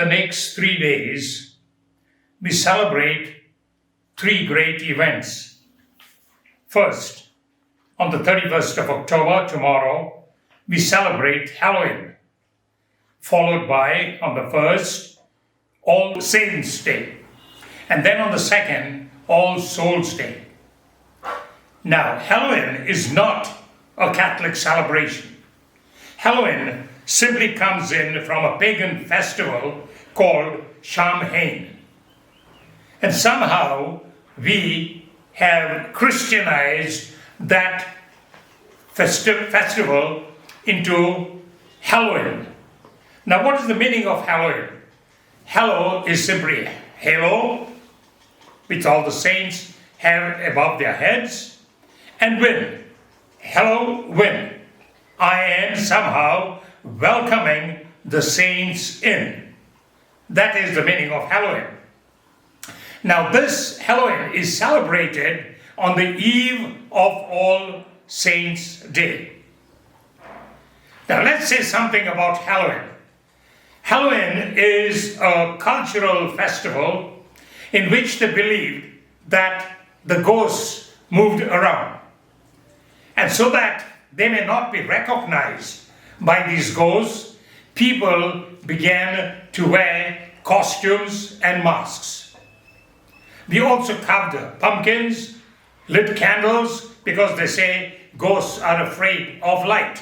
the next 3 days, we celebrate 3 great events. First, on the 31st of October, tomorrow, we celebrate Halloween, followed by, on the 1st, All Saints' Day, and then on the 2nd, All Souls' Day. Now, Halloween is not a Catholic celebration. Halloween simply comes in from a pagan festival called Samhain. And somehow we have Christianized that festival into Halloween. Now, what is the meaning of Halloween? Hallow is simply halo, which all the saints have above their heads, and win. Hello, win. I am somehow welcoming the saints in. That is the meaning of Halloween. Now, this Halloween is celebrated on the eve of All Saints' Day. Now, let's say something about Halloween. Halloween is a cultural festival in which they believed that the ghosts moved around. And so that they may not be recognized by these ghosts, people began to wear costumes and masks. They also carved pumpkins, lit candles, because they say ghosts are afraid of light.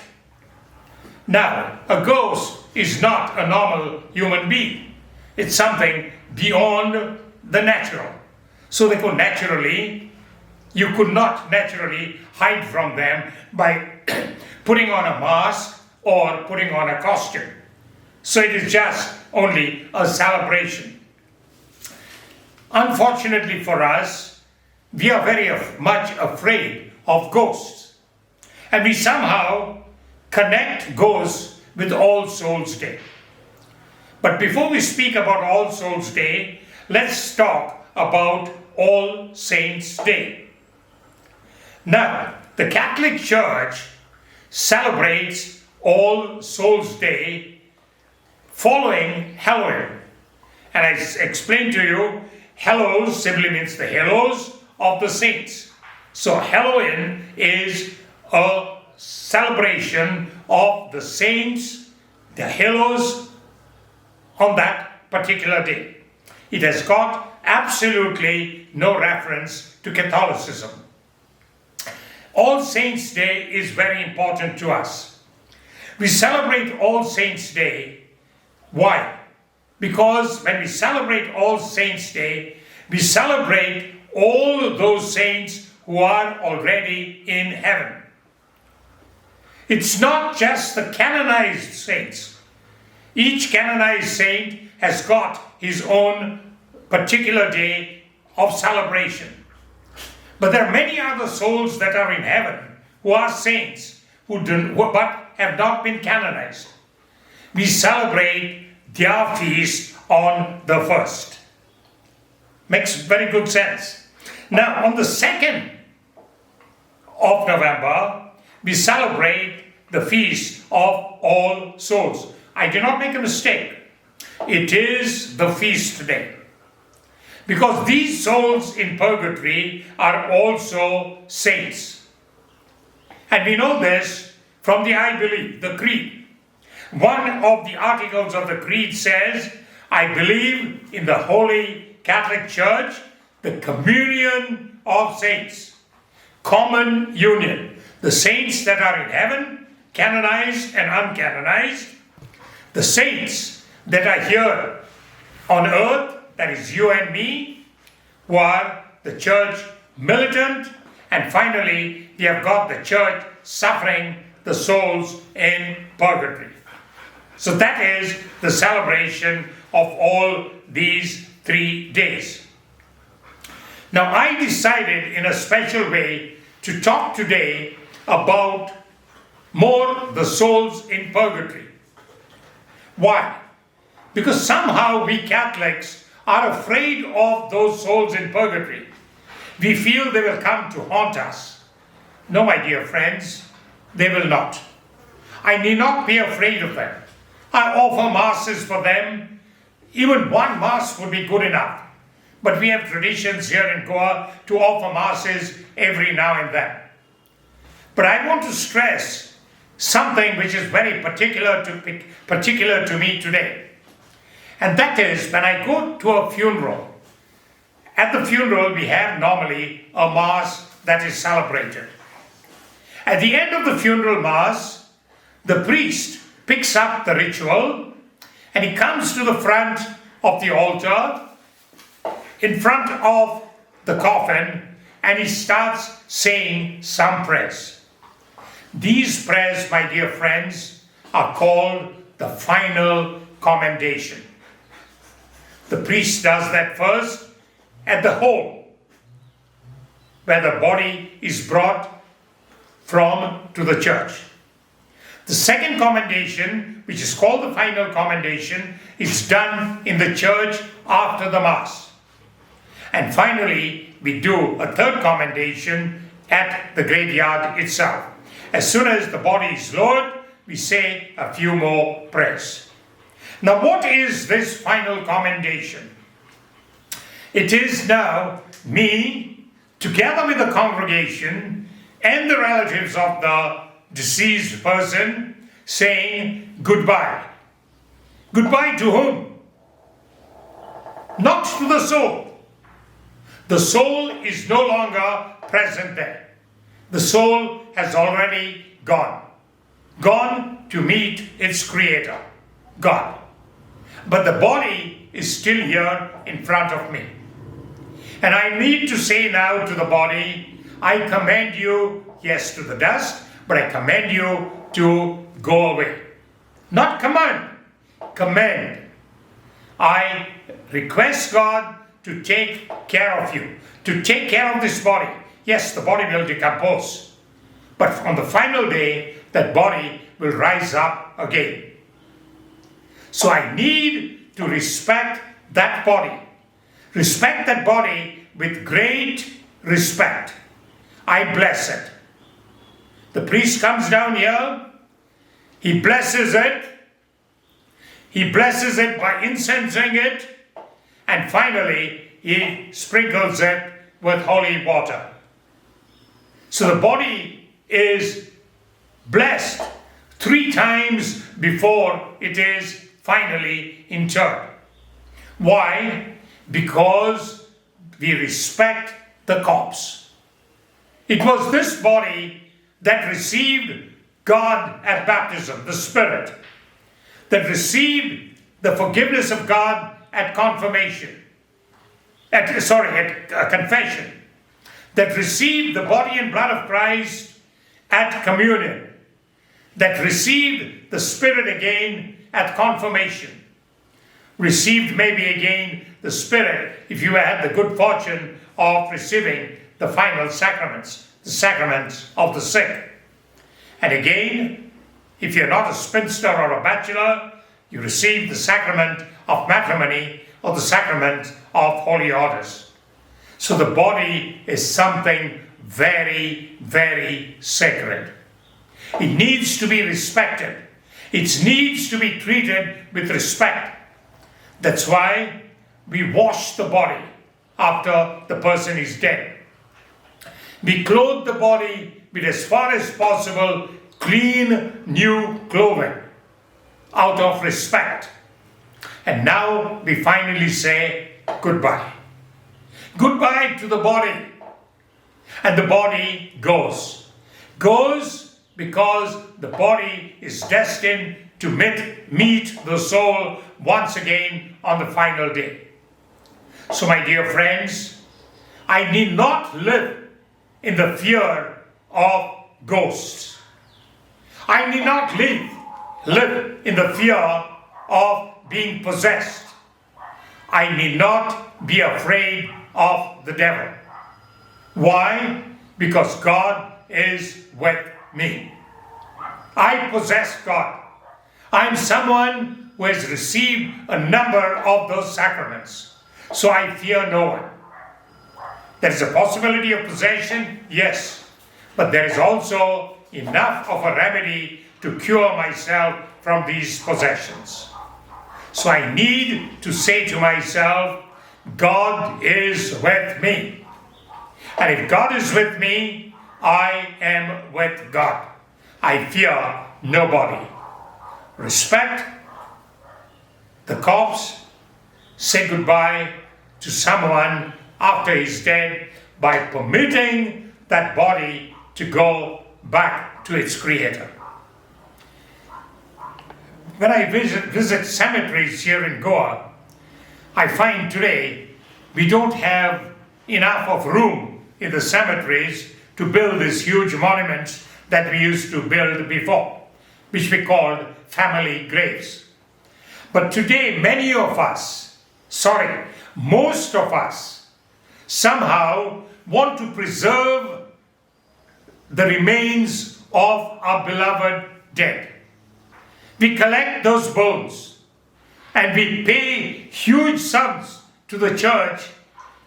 Now, a ghost is not a normal human being. It's something beyond the natural. So you could not naturally hide from them by putting on a mask or putting on a costume. So it is just only a celebration. Unfortunately for us, we are very much afraid of ghosts. And we somehow connect ghosts with All Souls' Day. But before we speak about All Souls' Day, let's talk about All Saints' Day. Now, the Catholic Church celebrates All Souls' Day following Halloween. And I explained to you, Hallows simply means the halos of the saints. So Halloween is a celebration of the saints, the halos on that particular day. It has got absolutely no reference to Catholicism. All Saints' Day is very important to us. We celebrate All Saints' Day. Why? Because when we celebrate All Saints' Day, we celebrate all those saints who are already in heaven. It's not just the canonized saints. Each canonized saint has got his own particular day of celebration. But there are many other souls that are in heaven who are saints but have not been canonized. We celebrate their feast on the 1st. Makes very good sense. Now, on the 2nd of November, we celebrate the feast of All Souls. I did not make a mistake. It is the feast day. Because these souls in purgatory are also saints. And we know this from the I believe, the creed. One of the articles of the creed says, I believe in the Holy Catholic Church, the communion of saints. Common union. The saints that are in heaven, canonized and uncanonized. The saints that are here on earth, that is you and me, who are the church militant, and finally we have got the church suffering the souls in purgatory. So that is the celebration of all these 3 days. Now, I decided in a special way to talk today about more the souls in purgatory. Why? Because somehow we Catholics are afraid of those souls in purgatory. We feel they will come to haunt us. No, my dear friends, they will not. I need not be afraid of them. I offer masses for them even one Mass would be good enough. But we have traditions here in Goa to offer Masses every now and then. But I want to stress something which is very particular to me today. And that is, when I go to a funeral, at the funeral we have normally a Mass that is celebrated. At the end of the funeral Mass, the priest picks up the ritual and he comes to the front of the altar, in front of the coffin, and he starts saying some prayers. These prayers, my dear friends, are called the final commendation. The priest does that first at the hole, where the body is brought from to the church. The second commendation, which is called the final commendation, is done in the church after the Mass. And finally, we do a third commendation at the graveyard itself. As soon as the body is lowered, we say a few more prayers. Now, what is this final commendation? It is now me, together with the congregation and the relatives of the deceased person, saying goodbye. Goodbye to whom? Not to the soul. The soul is no longer present there. The soul has already gone. Gone to meet its Creator, God. But the body is still here in front of me. And I need to say now to the body, I commend you, yes, to the dust, but I commend you to go away. Not command, commend. I request God to take care of you, to take care of this body. Yes, the body will decompose, but on the final day, that body will rise up again. So I need to respect that body. Respect that body with great respect. I bless it. The priest comes down here, he blesses it. He blesses it by incensing it, and finally he sprinkles it with holy water. So the body is blessed 3 times before it is finally interred. Why? Because we respect the corpse. It was this body that received God at baptism, the Spirit, that received the forgiveness of God at confirmation, at confession, that received the body and blood of Christ at communion, that received the Spirit again at confirmation, received maybe again the Spirit if you had the good fortune of receiving the final sacraments, the sacraments of the sick. And again, if you're not a spinster or a bachelor, you receive the sacrament of matrimony or the sacrament of holy orders. So the body is something very, very sacred. It needs to be respected. It needs to be treated with respect. That's why we wash the body after the person is dead. We clothe the body with, as far as possible, clean new clothing out of respect. And now we finally say goodbye. Goodbye to the body. And the body goes. Goes because the body is destined to meet the soul once again on the final day. So my dear friends, I need not live in the fear of ghosts. I need not live in the fear of being possessed. I need not be afraid of the devil. Why? Because God is with me. I possess God. I'm someone who has received a number of those sacraments. So I fear no one. There is a possibility of possession, yes. But there is also enough of a remedy to cure myself from these possessions. So I need to say to myself, God is with me. And if God is with me, I am with God. I fear nobody. Respect the corpse. Say goodbye to someone after he's dead by permitting that body to go back to its creator. When I visit cemeteries here in Goa, I find today we don't have enough of room in the cemeteries to build these huge monuments that we used to build before, which we called family graves. But today most of us somehow want to preserve the remains of our beloved dead. We collect those bones and we pay huge sums to the church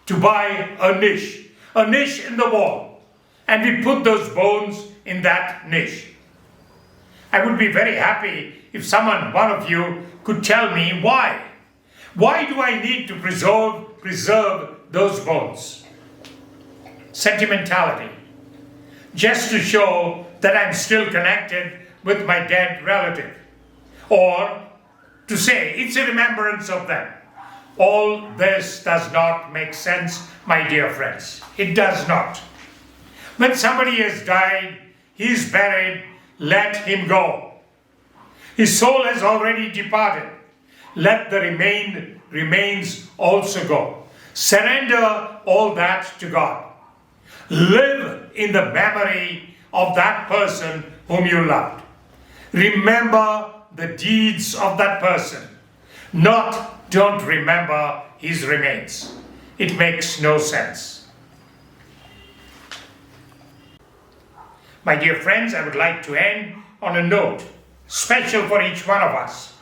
to buy a niche in the wall, and we put those bones in that niche. I would be very happy if one of you could tell me why. Why do I need to preserve those bones? Sentimentality. Just to show that I'm still connected with my dead relative. Or to say it's a remembrance of them. All this does not make sense, my dear friends. It does not. When somebody has died, he is buried, let him go. His soul has already departed. Let the remains also go. Surrender all that to God. Live in the memory of that person whom you loved. Remember the deeds of that person. Don't remember his remains. It makes no sense. My dear friends, I would like to end on a note special for each one of us.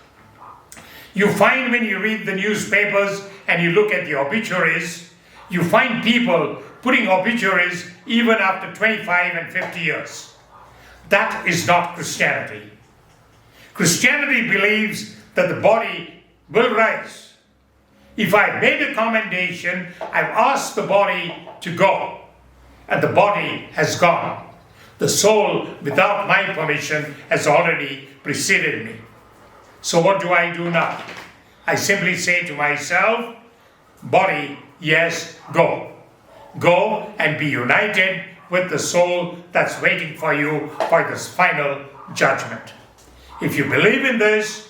You find when you read the newspapers and you look at the obituaries, you find people putting obituaries even after 25 and 50 years. That is not Christianity. Christianity believes that the body will rise. If I've made a commendation, I've asked the body to go, and the body has gone. The soul, without my permission, has already preceded me. So what do I do now? I simply say to myself, body, yes, go. Go and be united with the soul that's waiting for you for this final judgment. If you believe in this,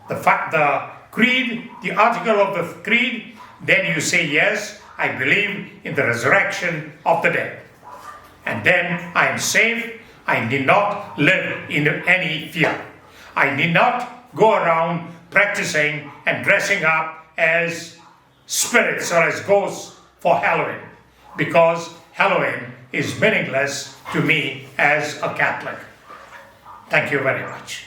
the creed, the article of the creed, then you say, yes, I believe in the resurrection of the dead. And then I am safe. I need not live in any fear. I need not go around practicing and dressing up as spirits or as ghosts for Halloween, because Halloween is meaningless to me as a Catholic. Thank you very much.